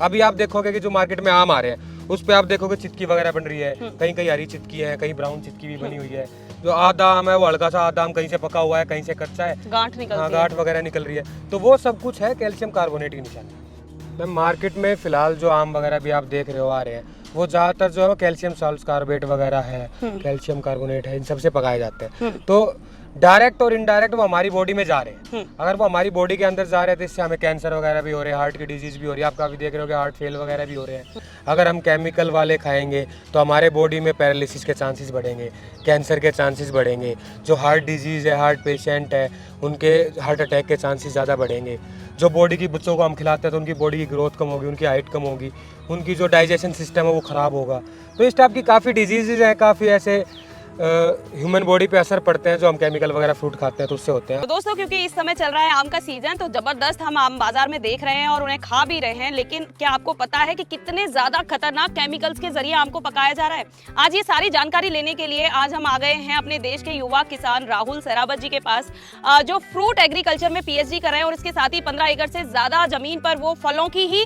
अभी आप देखोगे कि जो मार्केट में आम आ रहे हैं उस पे आप देखोगे चिटकी वगैरह बन रही है, कहीं कहीं हरी चिटकी है, कहीं ब्राउन चिटकी भी बनी हुई है। जो आधा आम है वो हल्का सा आधा आम कहीं से पका हुआ है, कहीं से कच्चा है, गांठ निकलती हाँ है। गांठ वगैरह निकल रही है। तो वो सब कुछ है कैल्शियम कार्बोनेट की निशानी। मैम मार्केट में फिलहाल जो आम वगैरह भी आप देख रहे हो आ रहे हैं वो ज़्यादातर जो है वो कैल्शियम सॉल्ट कार्बेट वगैरह है, कैल्शियम कार्बोनेट है, इन सबसे पकाए जाते हैं। तो डायरेक्ट और इनडायरेक्ट वो हमारी बॉडी में जा रहे हैं। अगर वो हमारी बॉडी के अंदर जा रहे हैं तो इससे हमें कैंसर वगैरह भी हो रहे हैं, हार्ट की डिजीज़ भी हो रही है, आप काफ़ी देख रहे हो कि हार्ट फेल वगैरह भी हो रहे हैं। अगर हम केमिकल वाले खाएंगे तो हमारे बॉडी में पैरालिसिस के चांसेस बढ़ेंगे, कैंसर के चांसेस बढ़ेंगे, जो हार्ट डिजीज़ है, हार्ट पेशेंट है, उनके हार्ट अटैक के चांसेस ज़्यादा बढ़ेंगे। जो बॉडी की बच्चों को हम खिलाते हैं तो उनकी बॉडी की ग्रोथ कम होगी, उनकी हाइट कम होगी, उनकी जो डाइजेशन सिस्टम है वो ख़राब होगा। तो इस टाइप की काफ़ी डिजीज़ हैं, काफ़ी ऐसे ह्यूमन बॉडी पे असर पड़ते हैं जो हम केमिकल वगैरह फ्रूट खाते हैं तो उससे होते हैं। तो दोस्तों क्योंकि इस समय चल रहा है आम का सीजन, तो जबरदस्त हम आम बाजार में देख रहे हैं और उन्हें खा भी रहे हैं, लेकिन क्या आपको पता है कि कितने ज्यादा खतरनाक केमिकल्स के जरिए आम को पकाया जा रहा है? आज ये सारी जानकारी लेने के लिए आज हम आ गए हैं अपने देश के युवा किसान राहुल सहरावत जी के पास, जो फ्रूट एग्रीकल्चर में पीएचडी कर रहे हैं और इसके साथ ही 15 एकड़ से ज्यादा जमीन पर वो फलों की ही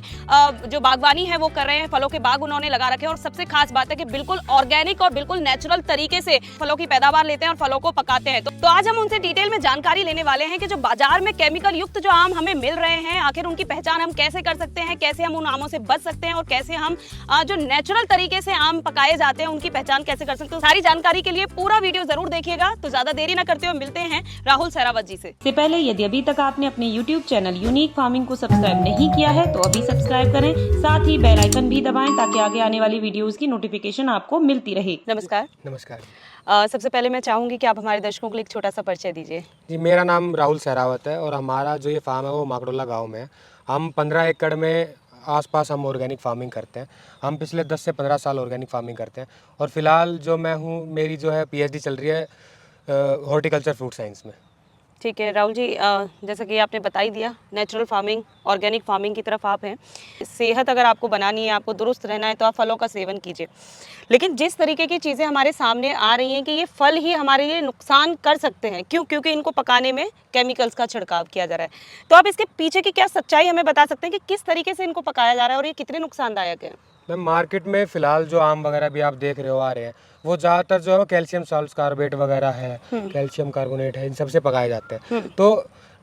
जो बागवानी है वो कर रहे हैं। फलों के बाग उन्होंने लगा रखे हैं और सबसे खास बात है कि बिल्कुल ऑर्गेनिक और बिल्कुल नेचुरल तरीके से फलों की पैदावार लेते हैं और फलों को पकाते हैं। तो आज हम उनसे डिटेल में जानकारी लेने वाले हैं कि जो बाजार में केमिकल युक्त जो आम हमें मिल रहे हैं, आखिर उनकी पहचान हम कैसे कर सकते हैं, कैसे हम उन आमों से बच सकते हैं और कैसे हम जो नेचुरल तरीके से आम पकाए जाते हैं उनकी पहचान कैसे कर सकते हैं। सारी जानकारी के लिए पूरा वीडियो जरूर देखिएगा। तो ज्यादा देरी न करते हुए मिलते हैं राहुल सहरावत जी से। पहले यदि अभी तक आपने अपने YouTube चैनल यूनिक फार्मिंग को सब्सक्राइब नहीं किया है तो अभी सब्सक्राइब करें, साथ ही बेल आइकन भी दबाएं ताकि आगे आने वाली वीडियोस की नोटिफिकेशन आपको मिलती रहे। नमस्कार। नमस्कार सबसे पहले मैं चाहूंगी कि आप हमारे दर्शकों के लिए एक छोटा सा परिचय दीजिए। जी, मेरा नाम राहुल सहरावत है और हमारा जो ये फार्म है वो मागडोला गांव में है। हम 15 एकड़ में आसपास हम ऑर्गेनिक फार्मिंग करते हैं। हम पिछले 10 से 15 साल ऑर्गेनिक फार्मिंग करते हैं और फिलहाल जो मैं हूँ मेरी जो है पीएचडी चल रही है हॉर्टिकल्चर फ्रूट साइंस में। ठीक है राहुल जी, जैसा कि आपने बता ही दिया, नेचुरल फार्मिंग, ऑर्गेनिक फार्मिंग की तरफ आप हैं। सेहत अगर आपको बनानी है, आपको दुरुस्त रहना है तो आप फलों का सेवन कीजिए। लेकिन जिस तरीके की चीज़ें हमारे सामने आ रही हैं कि ये फल ही हमारे लिए नुकसान कर सकते हैं, क्यों? क्योंकि इनको पकाने में केमिकल्स का छिड़काव किया जा रहा है। तो आप इसके पीछे की क्या सच्चाई हमें बता सकते हैं कि किस तरीके से इनको पकाया जा रहा है और ये कितने नुकसानदायक है? मैम मार्केट में फ़िलहाल जो आम वगैरह भी आप देख रहे हो आ रहे हैं वो ज़्यादातर जो है वो कैल्शियम सॉल्ट कार्बेट वगैरह है, कैल्शियम कार्बोनेट है, इन सबसे पकाए जाते हैं। तो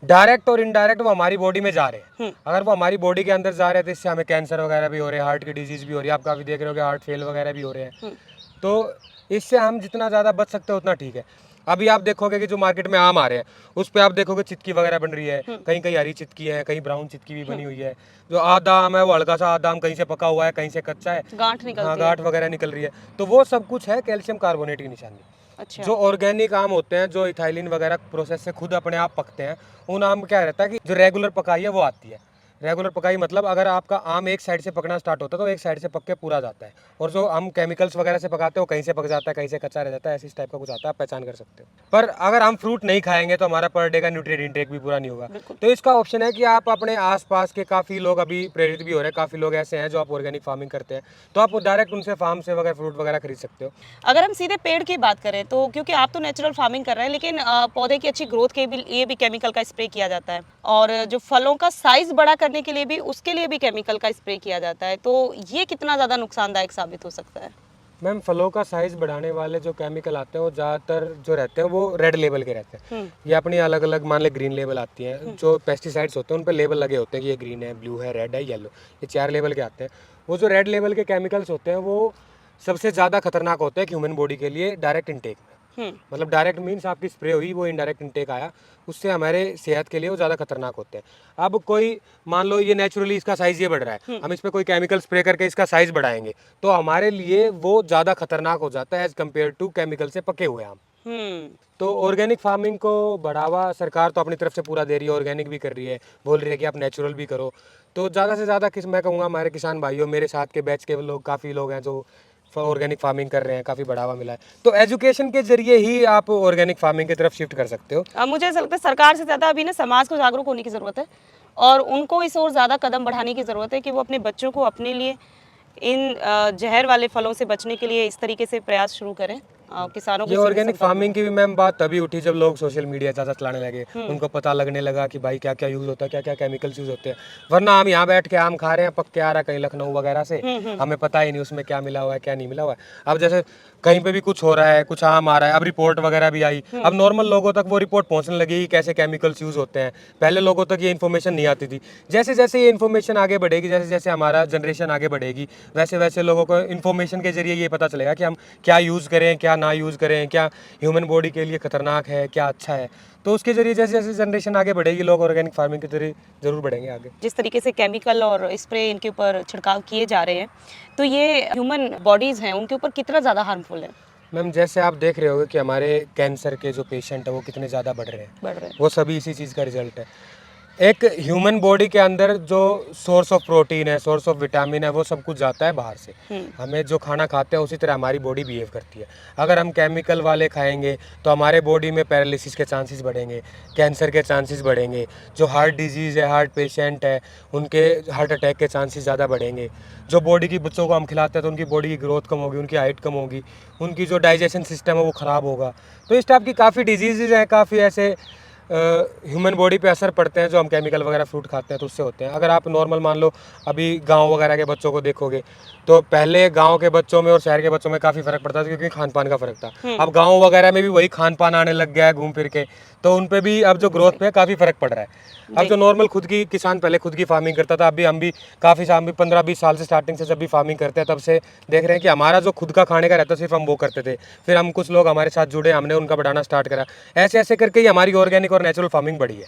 डायरेक्ट और इनडायरेक्ट वो हमारी बॉडी में जा रहे हैं। अगर वो हमारी बॉडी के अंदर जा रहे हैं तो इससे हमें कैंसर वगैरह भी हो रहे हैं, हार्ट की डिजीज़ भी हो रही है, आप काफ़ी देख रहे हो कि हार्ट फेल वगैरह भी हो रहे हैं। तो इससे हम जितना ज़्यादा बच सकते हैं उतना ठीक है। अभी आप देखोगे कि जो मार्केट में आम आ रहे हैं उस पे आप देखोगे चिटकी वगैरह बन रही है, कहीं कहीं हरी चिटकी है, कहीं ब्राउन चिटकी भी बनी हुई है। जो आधा आम है वो हल्का सा आधा आम कहीं से पका हुआ है, कहीं से कच्चा है, गांठ निकलती हाँ है। गांठ वगैरह निकल रही है। तो वो सब कुछ है कैल्शियम कार्बोनेट की निशानी। अच्छा। जो ऑर्गेनिक आम होते हैं जो इथाइलिन वगैरह प्रोसेस से खुद अपने आप पकते हैं, उन आम में क्या रहता है कि जो रेगुलर पकाई है वो आती है। रेगुलर पकाई मतलब अगर आपका आम एक साइड से पकना स्टार्ट होता है तो एक साइड से पक के पूरा जाता है, और जो हम केमिकल्स वगैरह से पकाते हो कहीं से पक जाता है, कहीं से कच्चा रह जाता है, ऐसी टाइप का कुछ आता है, आप पहचान कर सकते हो। पर अगर हम फ्रूट नहीं खाएंगे तो हमारा पर डे का न्यूट्रिएंट इंटेक भी पूरा नहीं होगा। तो इसका ऑप्शन है कि आप अपने आसपास के काफ़ी लोग अभी प्रेरित भी हो रहे हैं, काफ़ी लोग ऐसे हैं जो आप ऑर्गेनिक फार्मिंग करते हैं, तो आप डायरेक्ट उनसे फार्म से वगैरह फ्रूट वगैरह खरीद सकते हो। अगर हम सीधे पेड़ की बात करें तो क्योंकि आप तो नेचुरल फार्मिंग कर रहे हैं, लेकिन पौधे की अच्छी ग्रोथ के लिए भी केमिकल का स्प्रे किया जाता है, और जो फलों का साइज बड़ा करने के लिए भी उसके लिए भी केमिकल का स्प्रे किया जाता है। तो ये कितना ज़्यादा नुकसानदायक साबित हो सकता है? मैम फलों का साइज बढ़ाने वाले जो केमिकल आते हैं वो ज़्यादातर जो रहते हैं वो रेड लेबल के रहते हैं। ये अपनी अलग अलग मान ले ग्रीन लेबल आती हैं। जो पेस्टिसाइड्स होते हैं उन पर लेबल लगे होते हैं कि ये ग्रीन है, ब्लू है, रेड है, येलो, ये 4 लेवल के आते हैं। वो जो रेड लेवल के केमिकल्स होते हैं वो सबसे ज़्यादा खतरनाक होते हैं ह्यूमन बॉडी के लिए डायरेक्ट इंटेक में। मतलब डायरेक्ट मीन्स आपकी स्प्रे हुई, वो इनडायरेक्ट इंटेक आया, उससे हमारे सेहत के लिए वो ज़्यादा खतरनाक होते हैं। अब कोई मान लो ये नेचुरली इसका साइज़ ये बढ़ रहा है, हम इस पर कोई केमिकल स्प्रे करके इसका साइज़ बढ़ाएंगे तो हमारे लिए वो ज़्यादा खतरनाक हो जाता है एज़ कम्पेयर टू केमिकल से पके हुए आम। तो ऑर्गेनिक फार्मिंग को बढ़ावा सरकार तो अपनी तरफ से पूरा दे रही है, ऑर्गेनिक भी कर रही है, बोल रही है कि आप नेचुरल भी करो। तो ज़्यादा से ज़्यादा मैं कहूँगा हमारे किसान भाइयों, मेरे साथ के बैच के लोग, काफ़ी लोग हैं जो ऑर्गेनिक फार्मिंग कर रहे हैं, काफ़ी बढ़ावा मिला है। तो एजुकेशन के जरिए ही आप ऑर्गेनिक फार्मिंग की तरफ शिफ्ट कर सकते हो। मुझे ऐसा लगता है सरकार से ज़्यादा अभी ना समाज को जागरूक होने की ज़रूरत है, और उनको इस ओर ज़्यादा कदम बढ़ाने की ज़रूरत है कि वो अपने बच्चों को अपने लिए इन जहर वाले फलों से बचने के लिए इस तरीके से प्रयास शुरू करें। किसानों ये के ऑर्गेनिक फार्मिंग की भी मैम बात तभी उठी जब लोग सोशल मीडिया ज़्यादा चलाने लगे, उनको पता लगने लगा कि भाई क्या क्या यूज़ होता है, क्या क्या केमिकल्स यूज़ होते हैं। वरना हम यहाँ बैठ के आम खा रहे हैं, पक के आ रहा है कहीं लखनऊ वगैरह से, हमें पता ही नहीं उसमें क्या मिला हुआ है क्या नहीं मिला हुआ है। अब जैसे कहीं पे भी कुछ हो रहा है, कुछ आम आ रहा है, अब रिपोर्ट वगैरह भी आई, अब नॉर्मल लोगों तक वो रिपोर्ट पहुंचने लगी कि कैसे केमिकल्स यूज़ होते हैं। पहले लोगों तक ये इन्फॉर्मेशन नहीं आती थी। जैसे जैसे ये इन्फॉर्मेशन आगे बढ़ेगी, जैसे जैसे हमारा जनरेशन आगे बढ़ेगी, वैसे वैसे लोगों को इन्फॉर्मेशन के जरिए ये पता चलेगा कि हम क्या यूज़ करें, क्या ना यूज़ करें, क्या ह्यूमन बॉडी के लिए खतरनाक है, क्या अच्छा है। तो उसके जरिए जैसे जैसे जनरेशन आगे बढ़ेगी, लोग ऑर्गेनिक फार्मिंग के जरिए जरूर बढ़ेंगे आगे। जिस तरीके से केमिकल और स्प्रे इनके ऊपर छिड़काव किए जा रहे हैं, तो ये ह्यूमन बॉडीज हैं उनके ऊपर कितना ज़्यादा हार्मफुल है? मैम जैसे आप देख रहे होगे कि हमारे कैंसर के जो पेशेंट है वो कितने ज़्यादा बढ़ रहे बढ़ रहे हैं, वो सभी इसी चीज़ का रिजल्ट है। एक ह्यूमन बॉडी के अंदर जो सोर्स ऑफ प्रोटीन है, सोर्स ऑफ विटामिन है, वो सब कुछ जाता है बाहर से। हमें जो खाना खाते हैं उसी तरह हमारी बॉडी बिहेव करती है। अगर हम केमिकल वाले खाएंगे तो हमारे बॉडी में पैरालिसिस के चांसेस बढ़ेंगे, कैंसर के चांसेस बढ़ेंगे, जो हार्ट डिजीज़ है, हार्ट पेशेंट है, उनके हार्ट अटैक के चांसेस ज़्यादा बढ़ेंगे। जो बॉडी की बच्चों को हम खिलाते हैं तो उनकी बॉडी की ग्रोथ कम होगी, उनकी हाइट कम होगी, उनकी जो डाइजेशन सिस्टम है वो ख़राब होगा। तो इस टाइप की काफ़ी डिजीज़ हैं, काफ़ी ऐसे ह्यूमन बॉडी पे असर पड़ते हैं जो हम केमिकल वगैरह फ्रूट खाते हैं तो उससे होते हैं। अगर आप नॉर्मल मान लो अभी गांव वगैरह के बच्चों को देखोगे तो पहले गांव के बच्चों में और शहर के बच्चों में काफ़ी फ़र्क पड़ता था क्योंकि खान पान का फ़र्क था। अब गांव वगैरह में भी वही खान पान आने लग गया है घूम फिर के, तो उन पे भी अब जो ग्रोथ पे काफ़ी फ़र्क पड़ रहा है। अब जो नॉर्मल खुद की किसान पहले खुद की फार्मिंग करता था, अभी हम भी काफ़ी साल, 15-20 साल से स्टार्टिंग से जब भी फार्मिंग करते हैं तब से देख रहे हैं कि हमारा जो खुद का खाने का रहता सिर्फ हम वो करते थे। फिर हम कुछ लोग हमारे साथ जुड़े, हमने उनका बढ़ाना स्टार्ट करा। ऐसे ऐसे करके ही हमारी ऑर्गेनिक और नेचुरल फार्मिंग बढ़ी है।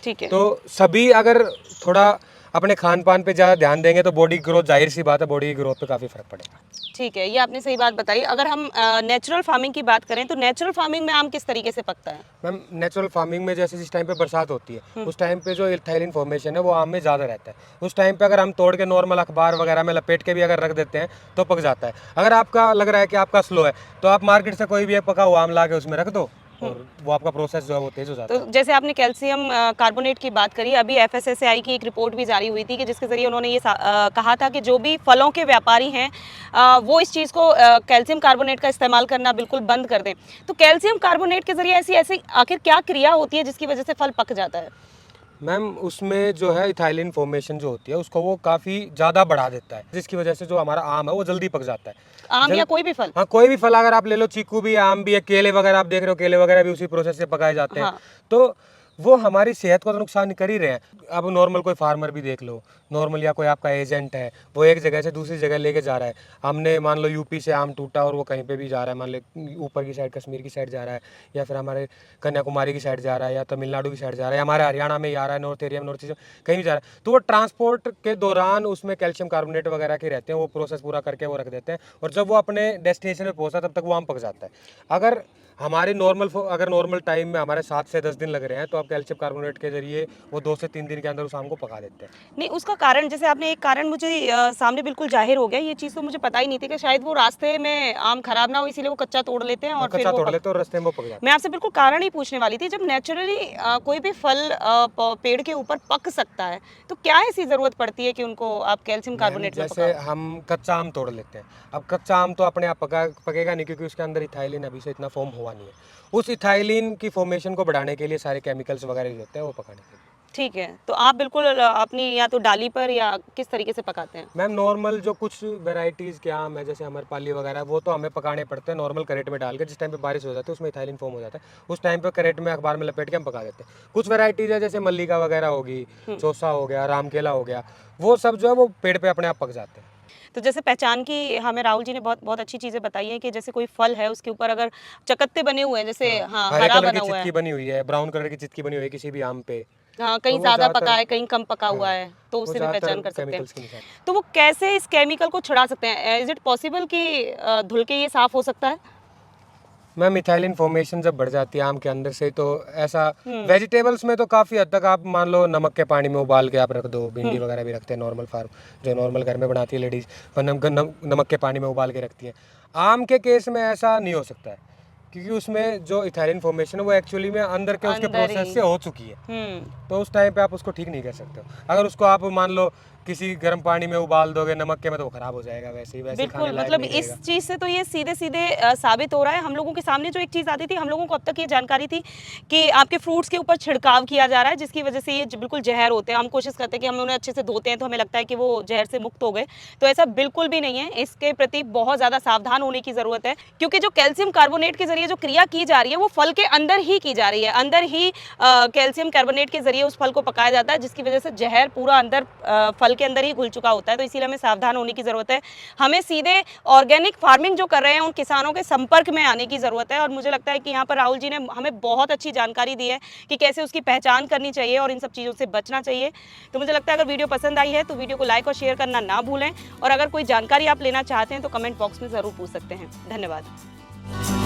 ठीक है। तो सभी अगर थोड़ा अपने खान पान पे ज़्यादा ध्यान देंगे तो बॉडी ग्रोथ, जाहिर सी बात है बॉडी की ग्रोथ पे काफ़ी फ़र्क पड़ेगा। ठीक है, ये आपने सही बात बताई। अगर हम नेचुरल फार्मिंग की बात करें तो नेचुरल फार्मिंग में आम किस तरीके से पकता है? मैम नेचुरल फार्मिंग में जैसे जिस टाइम पे बरसात होती है उस टाइम पे जो इथाइलिन फॉर्मेशन है वो आम में ज़्यादा रहता है। उस टाइम पे अगर हम तोड़ के नॉर्मल अखबार वगैरह में लपेट के भी अगर रख देते हैं तो पक जाता है। अगर आपका लग रहा है कि आपका स्लो है तो आप मार्केट से कोई भी एक पका हुआ आम ला के उसमें रख दो और वो आपका प्रोसेस जो है वो तेज़ हो जाता है। तो जैसे आपने कैल्शियम कार्बोनेट की बात करी, अभी FSSAI की एक रिपोर्ट भी जारी हुई थी कि जिसके जरिए उन्होंने ये कहा था कि जो भी फलों के व्यापारी हैं वो इस चीज़ को कैल्शियम कार्बोनेट का इस्तेमाल करना बिल्कुल बंद कर दें। तो कैल्शियम कार्बोनेट के जरिए ऐसी ऐसी आखिर क्या क्रिया होती है जिसकी वजह से फल पक जाता है? मैम उसमें जो है इथाइलिन फॉर्मेशन जो होती है उसको वो काफ़ी ज़्यादा बढ़ा देता है, जिसकी वजह से जो हमारा आम है वो जल्दी पक जाता है। आम या कोई भी फल? हाँ कोई भी फल अगर आप ले लो, चीकू भी, आम भी है, केले वगैरह आप देख रहे हो, केले वगैरह भी उसी प्रोसेस से पकाए जाते हैं। हाँ। तो वो हमारी सेहत को तो नुकसान कर ही रहे हैं। अब नॉर्मल कोई फार्मर भी देख लो, नॉर्मल या कोई आपका एजेंट है, वो एक जगह से दूसरी जगह लेके जा रहा है। हमने मान लो यूपी से आम टूटा और वो कहीं पे भी जा रहा है, मान लो ऊपर की साइड कश्मीर की साइड जा रहा है, या फिर हमारे कन्याकुमारी की साइड जा रहा है, या तमिलनाडु की साइड जा रहा है, हमारे हरियाणा में ही आ रहा है, नॉर्थ एरिया में, नॉर्थ ईस्ट कहीं भी जा रहा है। तो वो ट्रांसपोर्ट के दौरान उसमें कैल्शियम कार्बोनेट वगैरह के रहते हैं, वो प्रोसेस पूरा करके वो रख देते हैं और जब वो अपने डेस्टिनेशन पे पहुंचा तब तक वो आम पक जाता है। अगर हमारी अगर नॉर्मल टाइम में हमारे 7 से 10 दिन लग रहे हैं तो आप कैल्शियम कार्बोनेट के जरिए वो 2 से 3 दिन के अंदर उस आम को पका देते हैं। नहीं, उसका कारण जैसे आपने एक कारण मुझे सामने बिल्कुल जाहिर हो गया, ये चीज़ तो मुझे पता ही नहीं थी कि शायद वो रास्ते में आम खराब ना हो इसीलिए वो कच्चा तोड़ लेते हैं और फिर कच्चा वो तोड़ लेते हैं और रास्ते में वो पक जाता है। मैं आपसे बिल्कुल कारण ही पूछने वाली थी, जब नेचुरली कोई भी फल पेड़ के ऊपर पक सकता है तो क्या ऐसी ज़रूरत पड़ती है कि उनको आप कैल्शियम कार्बोनेट में जैसे पकाओ? हम कच्चा आम तोड़ लेते हैं, अब कच्चा आम तो अपने आप पकेगा नहीं क्योंकि उसके अंदर इथाइलिन अभी से इतना फॉर्म हुआ नहीं है। उस इथाइलिन की फॉर्मेशन को बढ़ाने के लिए सारे केमिकल्स वगैरह यूज होते हैं वो पकाने के लिए। ठीक है, तो आप बिल्कुल अपनी या तो डाली पर या किस तरीके से पकाते हैं? मैम नॉर्मल जो कुछ वेराइटीज़ के आम है जैसे अमरपाली वगैरह वो तो हमें पकाने पड़ते हैं नॉर्मल करेट में डाल के। जिस टाइम पे बारिश हो जाती है उसमें इथाइलिन फॉर्म हो जाता है, उस टाइम पे करेट में अखबार में लपेट के हम पका देते हैं। कुछ वेराइटीज़ है जैसे मल्लिका वगैरह होगी, चौसा हो गया, रामकेला हो गया, वो सब जो है वो पेड़ पे अपने आप पक जाते हैं। तो जैसे पहचान की हमें राहुल जी ने बहुत बहुत अच्छी चीज़ें बताई हैं कि जैसे कोई फल है उसके ऊपर अगर चकत्ते बने हुए हैं, जैसे हाँ हरे हरा कलर बना की हुआ है, चिटकी बनी हुई है, ब्राउन कलर की चिटकी बनी हुई है किसी भी आम पे, हाँ तो कहीं वो ज़्यादा ज़्यादातर पका है कहीं कम पका हुआ है, तो वो उससे भी ज़्यादातर पहचान कर सकते हैं। केमिकल्स की निशानी। तो वो कैसे इस केमिकल को छुड़ा सकते हैं? इज इट पॉसिबल कि धुल के ये साफ हो सकता है? मैम इथाइलिन फॉर्मेशन जब बढ़ जाती है आम के अंदर से तो ऐसा वेजिटेबल्स में तो काफ़ी हद तक आप मान लो नमक के पानी में उबाल के आप रख दो, भिंडी वगैरह भी रखते हैं नॉर्मल फार्म जो नॉर्मल घर में बनाती है लेडीज़, पर नमक के पानी में उबाल के रखती हैं। आम के केस में ऐसा नहीं हो सकता है क्योंकि उसमें जो इथाइलिन फॉर्मेशन है वो एक्चुअली में अंदर के उसके अंदर ही। प्रोसेस से हो चुकी है, तो उस टाइम पे आप उसको ठीक नहीं कर सकते हो। अगर उसको आप मान लो किसी गर्म पानी में उबाल दोगे नमक के में तो वो खराब हो जाएगा वैसे ही, वैसे बिल्कुल, खाने लायक मतलब नहीं इस रहेगा। चीज़ से तो ये सीधे सीधे साबित हो रहा है। हम लोगों के सामने जो एक चीज़ आती थी, हम लोगों को अब तक ये जानकारी थी कि आपके फ्रूट्स के ऊपर छिड़काव किया जा रहा है, जिसकी वजह से ये बिल्कुल जहर होते हैं। हम कोशिश करते हैं कि हम उन्हें अच्छे से धोते हैं तो हमें लगता है कि वो जहर से मुक्त हो गए, तो ऐसा बिल्कुल भी नहीं है। इसके प्रति बहुत ज़्यादा सावधान होने की ज़रूरत है, क्योंकि जो कैल्शियम कार्बोनेट के जरिए जो क्रिया की जा रही है वो फल के अंदर ही की जा रही है। अंदर ही कैल्शियम कार्बोनेट के जरिए उस फल को पकाया जाता है, जिसकी वजह से जहर पूरा अंदर फल के अंदर ही घुल चुका होता है। तो इसीलिए हमें सावधान होने की ज़रूरत है। हमें सीधे ऑर्गेनिक फार्मिंग जो कर रहे हैं उन किसानों के संपर्क में आने की ज़रूरत है। और मुझे लगता है कि यहाँ पर राहुल जी ने हमें बहुत अच्छी जानकारी दी है कि कैसे उसकी पहचान करनी चाहिए और इन सब चीज़ों से बचना चाहिए। तो मुझे लगता है अगर वीडियो पसंद आई है तो वीडियो को लाइक और शेयर करना ना भूलें, और अगर कोई जानकारी आप लेना चाहते हैं तो कमेंट बॉक्स में ज़रूर पूछ सकते हैं। धन्यवाद।